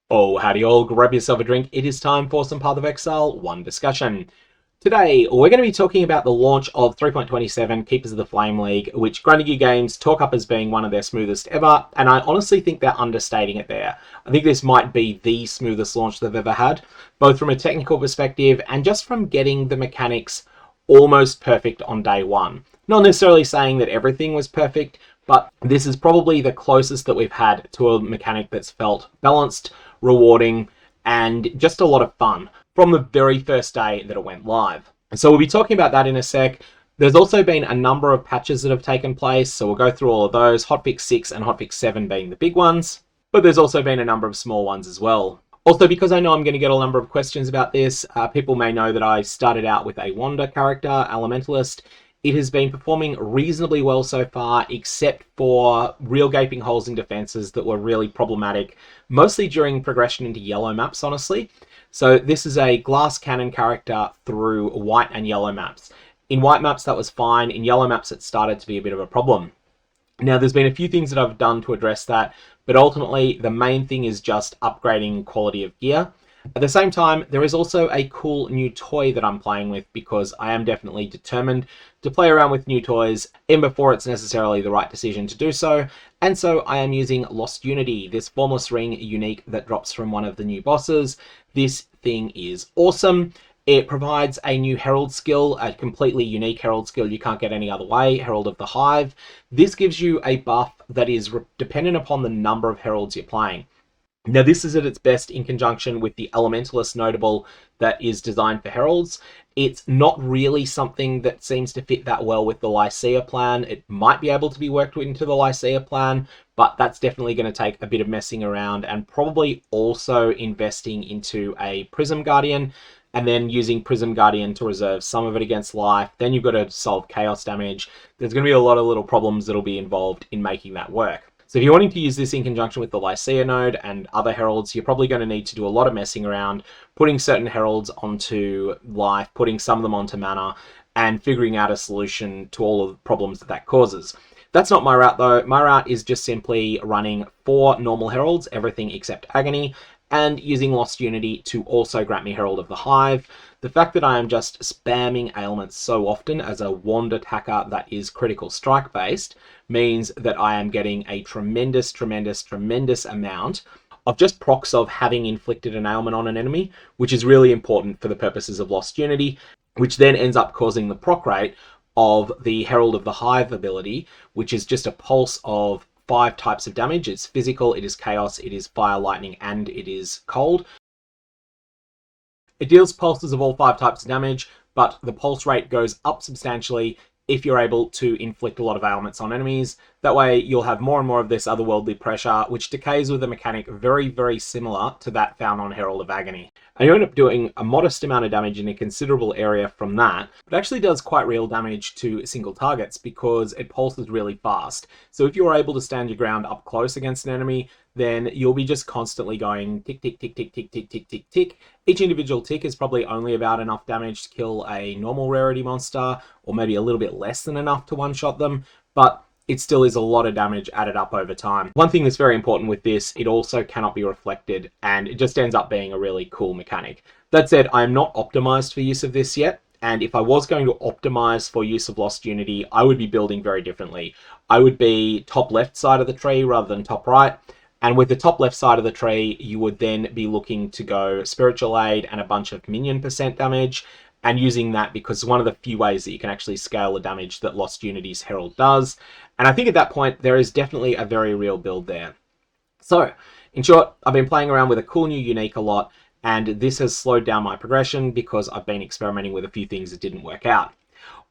Oh, howdy all, grab yourself a drink. It is time for some Path of Exile 1 discussion. Today, we're going to be talking about the launch of 3.27 Keepers of the Flame League, which Grinding Games talk up as being one of their smoothest ever, and I honestly think they're understating it there. I think this might be the smoothest launch they've ever had, both from a technical perspective and just from getting the mechanics almost perfect on day one. Not necessarily saying that everything was perfect, but this is probably the closest that we've had to a mechanic that's felt balanced, rewarding, and just a lot of fun from the very first day that it went live. So we'll be talking about that in a sec. There's also been a number of patches that have taken place, so we'll go through all of those, Hotfix 6 and Hotfix 7 being the big ones, but there's also been a number of small ones as well. Also, because I know I'm going to get a number of questions about this, people may know that I started out with a Wander character, Elementalist. It has been performing reasonably well so far, except for real gaping holes in defenses that were really problematic, mostly during progression into yellow maps, honestly. So this is a glass cannon character through white and yellow maps. In white maps, that was fine. In yellow maps, it started to be a bit of a problem. Now, there's been a few things that I've done to address that, but ultimately, the main thing is just upgrading quality of gear. At the same time, there is also a cool new toy that I'm playing with because I am definitely determined to play around with new toys even before it's necessarily the right decision to do so. And so I am using Lost Unity, this Formless Ring unique that drops from one of the new bosses. This thing is awesome. It provides a new Herald skill, a completely unique Herald skill you can't get any other way, Herald of the Hive. This gives you a buff that is dependent upon the number of Heralds you're playing. Now, this is at its best in conjunction with the Elementalist notable that is designed for Heralds. It's not really something that seems to fit that well with the Lycia plan. It might be able to be worked into the Lycia plan, but that's definitely going to take a bit of messing around and probably also investing into a Prism Guardian and then using Prism Guardian to reserve some of it against life. Then you've got to solve chaos damage. There's going to be a lot of little problems that'll be involved in making that work. So if you're wanting to use this in conjunction with the Lycia node and other heralds, you're probably going to need to do a lot of messing around, putting certain heralds onto life, putting some of them onto mana, and figuring out a solution to all of the problems that causes. That's not my route though. My route is just simply running 4 normal heralds, everything except Agony, and using Lost Unity to also grant me Herald of the Hive. The fact that I am just spamming ailments so often as a wand attacker that is critical strike based means that I am getting a tremendous amount of just procs of having inflicted an ailment on an enemy, which is really important for the purposes of Lost Unity, which then ends up causing the proc rate of the Herald of the Hive ability, which is just a pulse of 5 types of damage. It's physical, it is chaos, it is fire, lightning, and it is cold. It deals pulses of all 5 types of damage, but the pulse rate goes up substantially if you're able to inflict a lot of ailments on enemies. That way you'll have more and more of this otherworldly pressure, which decays with a mechanic very similar to that found on Herald of Agony. And you end up doing a modest amount of damage in a considerable area from that, but actually does quite real damage to single targets because it pulses really fast. So if you're able to stand your ground up close against an enemy, then you'll be just constantly going tick, tick, tick, tick, tick, tick, tick, tick, tick. Each individual tick is probably only about enough damage to kill a normal rarity monster, or maybe a little bit less than enough to one-shot them, but it still is a lot of damage added up over time. One thing that's very important with this, it also cannot be reflected, and it just ends up being a really cool mechanic. That said, I am not optimized for use of this yet, and if I was going to optimize for use of Lost Unity, I would be building very differently. I would be top left side of the tree rather than top right, and with the top left side of the tree, you would then be looking to go Spiritual Aid and a bunch of minion percent damage, and using that because it's one of the few ways that you can actually scale the damage that Lost Unity's Herald does. And I think at that point, there is definitely a very real build there. So, in short, I've been playing around with a cool new unique a lot, and this has slowed down my progression because I've been experimenting with a few things that didn't work out.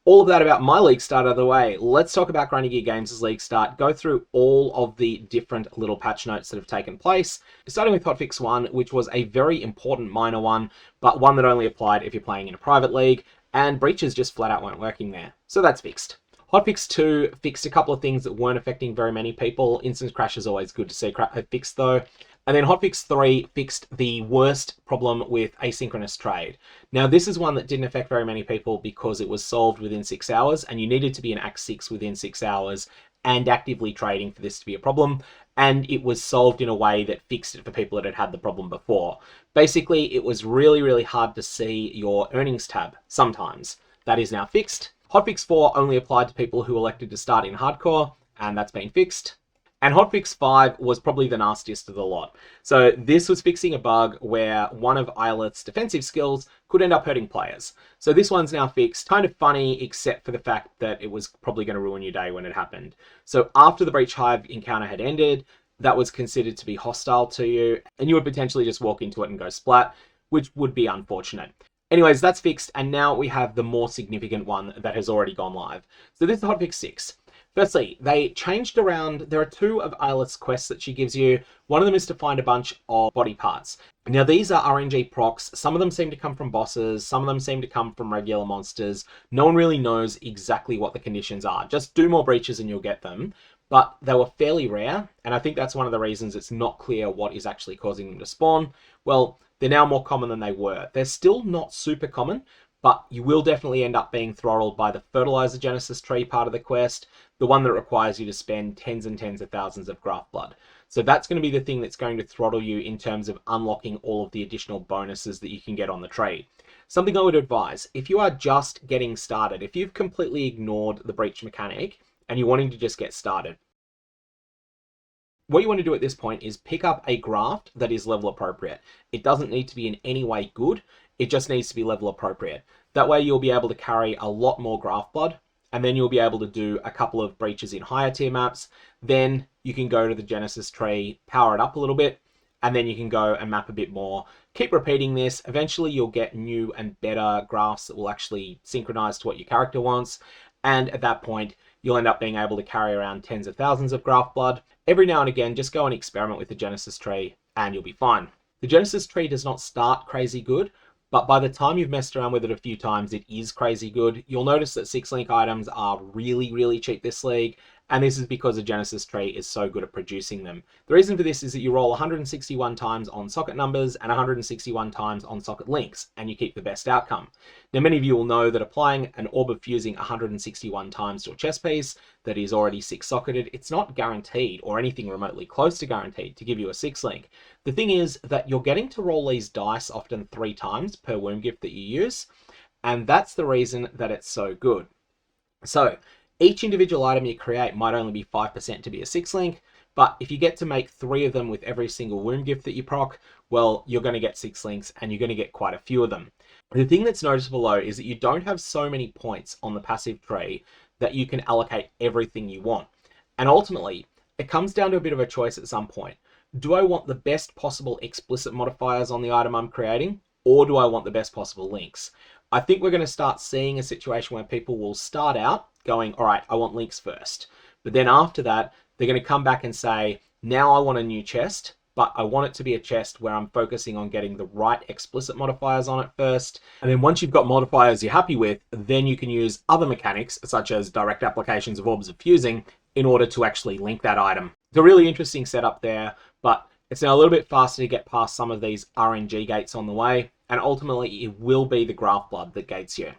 All of that about my league start out of the way, let's talk about Grinding Games' league start, go through all of the different little patch notes that have taken place, starting with Hotfix 1, which was a very important minor one, but one that only applied if you're playing in a private league, and breaches just flat out weren't working there. So that's fixed. Hotfix 2 fixed a couple of things that weren't affecting very many people. Instance crash is always good to see fixed though. And then Hotfix 3 fixed the worst problem with asynchronous trade. Now, this is one that didn't affect very many people because it was solved within 6 hours, and you needed to be in Act 6 within 6 hours and actively trading for this to be a problem, and it was solved in a way that fixed it for people that had had the problem before. Basically, it was really, really hard to see your earnings tab sometimes. That is now fixed. Hotfix 4 only applied to people who elected to start in hardcore, and that's been fixed. And Hotfix 5 was probably the nastiest of the lot. So this was fixing a bug where one of Ailith's defensive skills could end up hurting players. So this one's now fixed. Kind of funny, except for the fact that it was probably going to ruin your day when it happened. So after the Breach Hive encounter had ended, that was considered to be hostile to you, and you would potentially just walk into it and go splat, which would be unfortunate. Anyways, that's fixed, and now we have the more significant one that has already gone live. So this is Hotfix 6. Firstly, they changed around, there are 2 of Ailith's quests that she gives you. One of them is to find a bunch of body parts. Now these are RNG procs. Some of them seem to come from bosses, some of them seem to come from regular monsters. No one really knows exactly what the conditions are. Just do more breaches and you'll get them. But they were fairly rare, and I think that's one of the reasons it's not clear what is actually causing them to spawn. Well, they're now more common than they were. They're still not super common, but you will definitely end up being throttled by the Fertilizer Genesis tree part of the quest, the one that requires you to spend tens and tens of thousands of Graft Blood. So that's going to be the thing that's going to throttle you in terms of unlocking all of the additional bonuses that you can get on the tree. Something I would advise, if you are just getting started, if you've completely ignored the breach mechanic and you're wanting to just get started, what you want to do at this point is pick up a graft that is level appropriate. It doesn't need to be in any way good, it just needs to be level appropriate. That way you'll be able to carry a lot more Graft Blood, and then you'll be able to do a couple of breaches in higher tier maps. Then you can go to the Genesis tree, power it up a little bit, and then you can go and map a bit more. Keep repeating this. Eventually you'll get new and better grafts that will actually synchronize to what your character wants, and at that point you'll end up being able to carry around tens of thousands of Graft Blood. Every now and again, just go and experiment with the Genesis tree and you'll be fine. The Genesis tree does not start crazy good, but by the time you've messed around with it a few times, it is crazy good. You'll notice that 6-link items are really, really cheap this league, and this is because the Genesis tree is so good at producing them. The reason for this is that you roll 161 times on socket numbers and 161 times on socket links, and you keep the best outcome. Now, many of you will know that applying an Orb of Fusing 161 times to a chess piece that is already 6-socketed, it's not guaranteed, or anything remotely close to guaranteed, to give you a 6-link. The thing is that you're getting to roll these dice often 3 times per womb gift that you use, and that's the reason that it's so good. So, each individual item you create might only be 5% to be a 6-link, but if you get to make 3 of them with every single womb gift that you proc, well, you're going to get 6 links and you're going to get quite a few of them. The thing that's noticeable though is that you don't have so many points on the passive tree that you can allocate everything you want. And ultimately, it comes down to a bit of a choice at some point. Do I want the best possible explicit modifiers on the item I'm creating, or do I want the best possible links? I think we're going to start seeing a situation where people will start out going, all right, I want links first. But then after that, they're going to come back and say, now I want a new chest, but I want it to be a chest where I'm focusing on getting the right explicit modifiers on it first. And then once you've got modifiers you're happy with, then you can use other mechanics, such as direct applications of Orbs of Fusing, in order to actually link that item. It's a really interesting setup there, but it's now a little bit faster to get past some of these RNG gates on the way, and ultimately it will be the Graft Blood that gates you.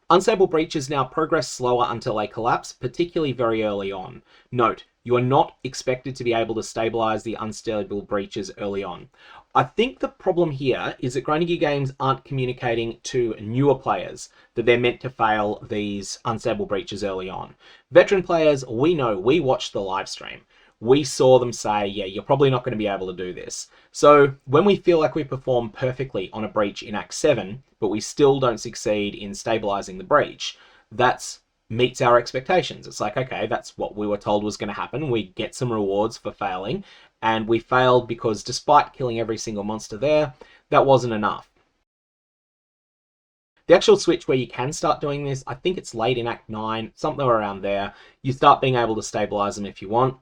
Unstable breaches now progress slower until they collapse, particularly very early on. Note, you are not expected to be able to stabilize the unstable breaches early on. I think the problem here is that Grinding Gear Games aren't communicating to newer players that they're meant to fail these unstable breaches early on. Veteran players, we know, we watched the live stream. We saw them say, yeah, you're probably not going to be able to do this. So when we feel like we perform perfectly on a breach in Act 7, but we still don't succeed in stabilizing the breach, that meets our expectations. It's like, okay, that's what we were told was going to happen. We get some rewards for failing, and we failed because despite killing every single monster there, that wasn't enough. The actual switch where you can start doing this, I think it's late in Act 9, something around there. You start being able to stabilize them if you want.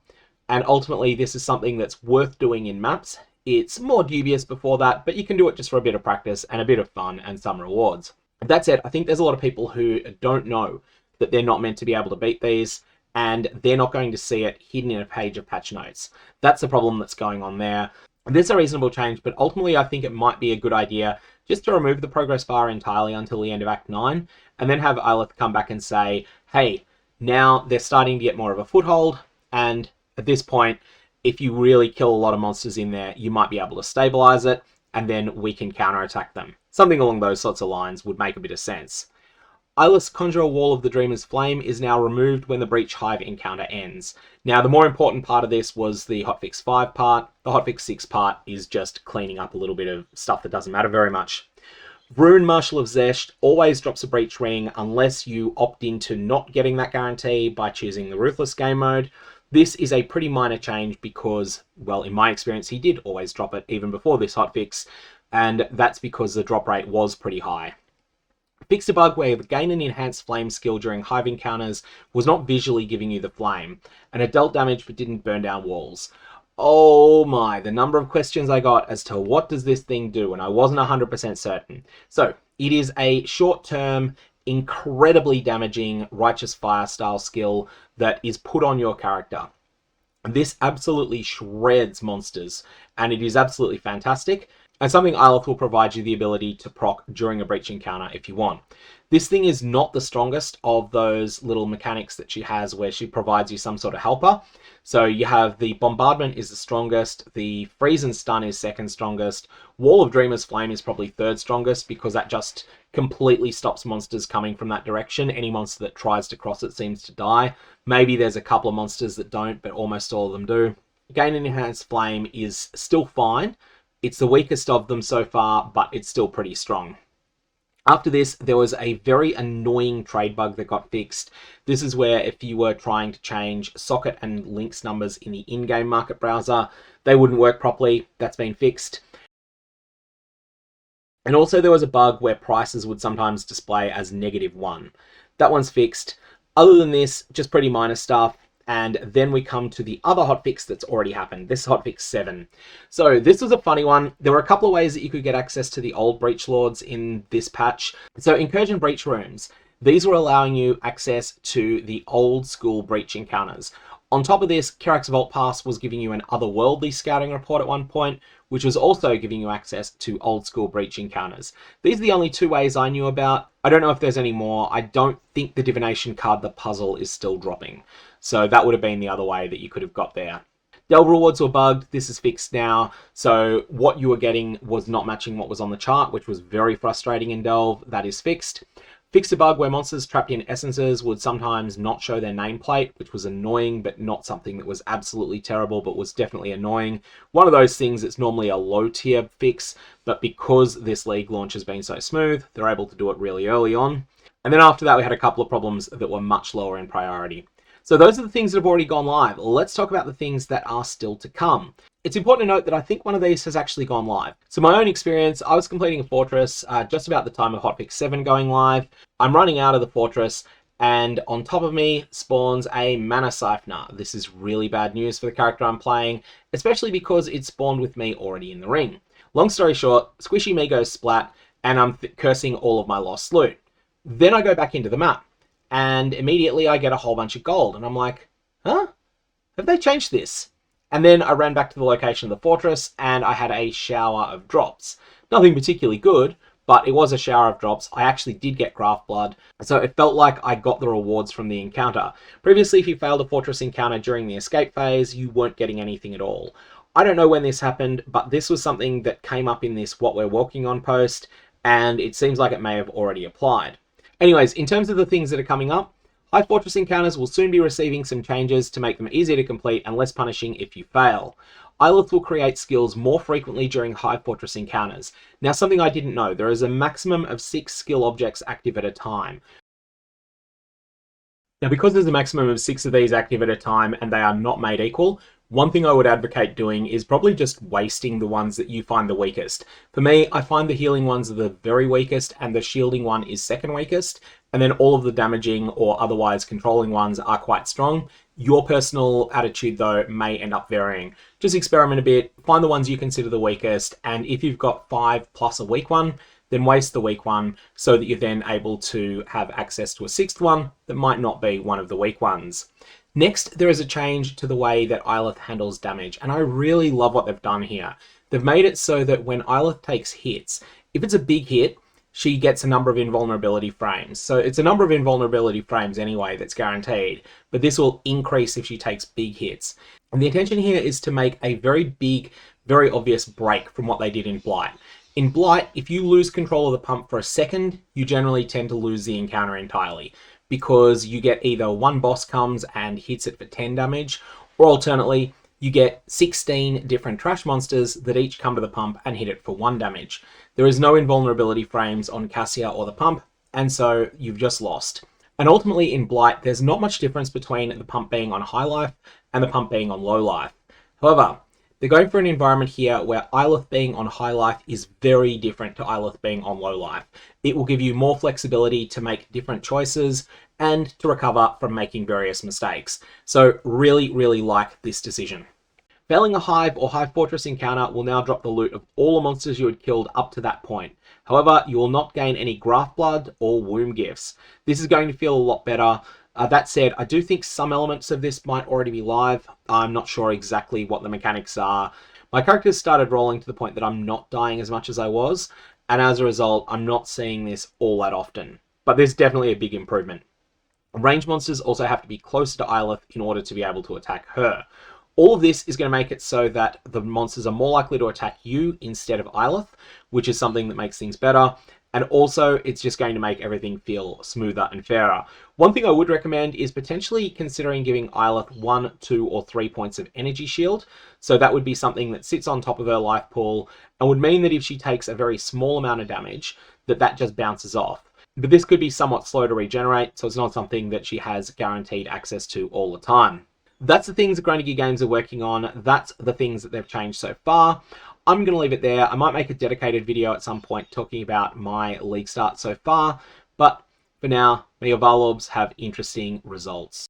And ultimately, this is something that's worth doing in maps. It's more dubious before that, but you can do it just for a bit of practice and a bit of fun and some rewards. That said, I think there's a lot of people who don't know that they're not meant to be able to beat these, and they're not going to see it hidden in a page of patch notes. That's the problem that's going on there. This is a reasonable change, but ultimately I think it might be a good idea just to remove the progress bar entirely until the end of Act 9, and then have Ailith come back and say, hey, Now they're starting to get more of a foothold, and at this point, if you really kill a lot of monsters in there, you might be able to stabilize it, and then we can counterattack them. Something along those sorts of lines would make a bit of sense. Ailith's Conjurer Wall of the Dreamer's Flame is now removed when the Breach Hive encounter ends. Now, the more important part of this was the Hotfix 5 part. The Hotfix 6 part is just cleaning up a little bit of stuff that doesn't matter very much. Vruun, Marshal of Zesht, always drops a Breach Ring unless you opt into not getting that guarantee by choosing the Ruthless game mode. This is a pretty minor change because, well, in my experience, he did always drop it even before this hotfix, and that's because the drop rate was pretty high. Fixed a bug where the gain an enhanced flame skill during hive encounters was not visually giving you the flame, and it dealt damage but didn't burn down walls. Oh my, the number of questions I got as to what does this thing do, and I wasn't 100% certain. So, it is a short-term, incredibly damaging Righteous Fire style skill that is put on your character. This absolutely shreds monsters, and it is absolutely fantastic, and something Ailith will provide you the ability to proc during a breach encounter if you want. This thing is not the strongest of those little mechanics that she has where she provides you some sort of helper. So you have the Bombardment is the strongest, the Freeze and Stun is second strongest, Wall of Dreamer's Flame is probably third strongest because that just completely stops monsters coming from that direction. Any monster that tries to cross it seems to die. Maybe there's a couple of monsters that don't, but almost all of them do. Gain an Enhanced Flame is still fine. It's the weakest of them so far, but it's still pretty strong. After this, there was a very annoying trade bug that got fixed. This is where if you were trying to change socket and links numbers in the in-game market browser, they wouldn't work properly. That's been fixed. And also there was a bug where prices would sometimes display as -1. That one's fixed. Other than this, just pretty minor stuff. And then we come to the other hotfix that's already happened. This is hotfix 7. So this was a funny one. There were a couple of ways that you could get access to the old Breach Lords in this patch. So Incursion Breach Rooms. These were allowing you access to the old school Breach encounters. On top of this, Kerak's Vault Pass was giving you an otherworldly scouting report at one point, which was also giving you access to old school Breach encounters. These are the only two ways I knew about. I don't know if there's any more. I don't think the Divination card, the puzzle, is still dropping. So that would have been the other way that you could have got there. Delve rewards were bugged. This is fixed now. So what you were getting was not matching what was on the chart, which was very frustrating in Delve. That is fixed. Fixed a bug where monsters trapped in essences would sometimes not show their nameplate, which was annoying, but not something that was absolutely terrible, but was definitely annoying. One of those things that's normally a low tier fix, but because this league launch has been so smooth, they're able to do it really early on. And then after that, we had a couple of problems that were much lower in priority. So those are the things that have already gone live. Let's talk about the things that are still to come. It's important to note that I think one of these has actually gone live. So my own experience, I was completing a fortress just about the time of Hotfix 7 going live. I'm running out of the fortress, and on top of me spawns a Mana Siphoner. This is really bad news for the character I'm playing, especially because it spawned with me already in the ring. Long story short, Squishy me goes splat, and I'm cursing all of my lost loot. Then I go back into the map, and immediately I get a whole bunch of gold, and I'm like, huh? Have they changed this? And then I ran back to the location of the fortress, and I had a shower of drops. Nothing particularly good, but it was a shower of drops. I actually did get Graft Blood, so it felt like I got the rewards from the encounter. Previously, if you failed a fortress encounter during the escape phase, you weren't getting anything at all. I don't know when this happened, but this was something that came up in this What We're Walking On post, and it seems like it may have already applied. Anyways, in terms of the things that are coming up, High Fortress encounters will soon be receiving some changes to make them easier to complete and less punishing if you fail. Ailith will create skills more frequently during High Fortress encounters. Now, something I didn't know, there is a maximum of 6 skill objects active at a time. Now, because there's a maximum of 6 of these active at a time and they are not made equal, one thing I would advocate doing is probably just wasting the ones that you find the weakest. For me, I find the healing ones are the very weakest and the shielding one is second weakest, and then all of the damaging or otherwise controlling ones are quite strong. Your personal attitude, though, may end up varying. Just experiment a bit, find the ones you consider the weakest, and if you've got 5 plus a weak one, then waste the weak one so that you're then able to have access to a 6th one that might not be one of the weak ones. Next, there is a change to the way that Ailith handles damage, and I really love what they've done here. They've made it so that when Ailith takes hits, if it's a big hit, she gets a number of invulnerability frames. So it's a number of invulnerability frames anyway that's guaranteed, but this will increase if she takes big hits. And the intention here is to make a very big, very obvious break from what they did in Blight. In Blight, if you lose control of the pump for a second, you generally tend to lose the encounter entirely, because you get either one boss comes and hits it for 10 damage, or alternately, you get 16 different trash monsters that each come to the pump and hit it for 1 damage. There is no invulnerability frames on Cassia or the pump, and so you've just lost. And ultimately in Blight, there's not much difference between the pump being on high life and the pump being on low life. However, they're going for an environment here where Ailith being on high life is very different to Ailith being on low life. It will give you more flexibility to make different choices and to recover from making various mistakes. So really, really like this decision. Failing a Hive or Hive Fortress encounter will now drop the loot of all the monsters you had killed up to that point. However, you will not gain any Graft Blood or Womb Gifts. This is going to feel a lot better. That said, I do think some elements of this might already be live. I'm not sure exactly what the mechanics are. My characters started rolling to the point that I'm not dying as much as I was, and as a result, I'm not seeing this all that often. But there's definitely a big improvement. Range monsters also have to be closer to Ailith in order to be able to attack her. All of this is going to make it so that the monsters are more likely to attack you instead of Ailith, which is something that makes things better. And also, it's just going to make everything feel smoother and fairer. One thing I would recommend is potentially considering giving Ailith 1, 2, or 3 points of energy shield. So that would be something that sits on top of her life pool and would mean that if she takes a very small amount of damage, that just bounces off. But this could be somewhat slow to regenerate, so it's not something that she has guaranteed access to all the time. That's the things that Grinding Games are working on. That's the things that they've changed so far. I'm going to leave it there. I might make a dedicated video at some point talking about my league start so far, but for now, may your Varlorbs have interesting results.